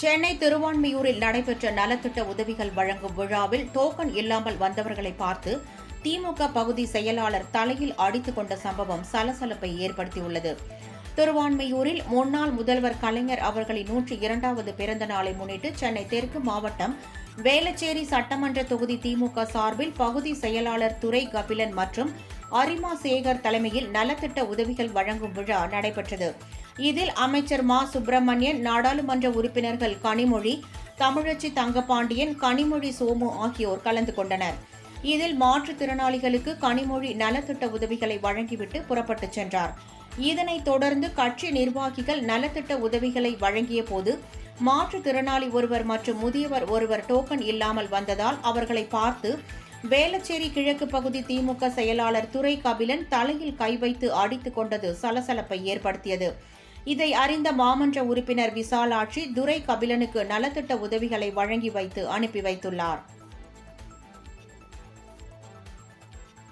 சென்னை திருவான்மியூரில் நடைபெற்ற நலத்திட்ட உதவிகள் வழங்கும் விழாவில் டோக்கன் இல்லாமல் வந்தவர்களை பார்த்து திமுக பகுதி செயலாளர் தலையில் அடித்துக் கொண்ட சம்பவம் சலசலப்பை ஏற்படுத்தியுள்ளது. திருவான்மியூரில் முன்னாள் முதல்வர் கலைஞர் அவர்களின் 102வது பிறந்த நாளை முன்னிட்டு சென்னை தெற்கு மாவட்டம் வேளச்சேரி சட்டமன்ற தொகுதி திமுக சார்பில் பகுதி செயலாளர் துரை கபிலன் மற்றும் அரிமா சேகர் தலைமையில் நலத்திட்ட உதவிகள் வழங்கும் விழா நடைபெற்றது. இதில் அமைச்சர் மா சுப்பிரமணியன், நாடாளுமன்ற உறுப்பினர்கள் கனிமொழி, தமிழச்சி தங்கபாண்டியன், கனிமொழி சோமு ஆகியோர் கலந்து கொண்டனர். இதில் மாற்றுத்திறனாளிகளுக்கு கனிமொழி நலத்திட்ட உதவிகளை வழங்கிவிட்டு புறப்பட்டுச் சென்றார். இதனைத் தொடர்ந்து கட்சி நிர்வாகிகள் நலத்திட்ட உதவிகளை வழங்கிய போது மாற்றுத்திறனாளி ஒருவர் மற்றும் முதியவர் ஒருவர் டோக்கன் இல்லாமல் வந்ததால் அவர்களை பார்த்து வேளச்சேரி கிழக்கு பகுதி திமுக செயலாளர் துரை கபிலன் தலையில் கை வைத்து அடித்துக் கொண்டது சலசலப்பை ஏற்படுத்தியது. இதை அறிந்த மாமன்ற உறுப்பினர் விசாலாட்சி துரை கபிலனுக்கு நலத்திட்ட உதவிகளை வழங்கி வைத்து அனுப்பி வைத்துள்ளார்.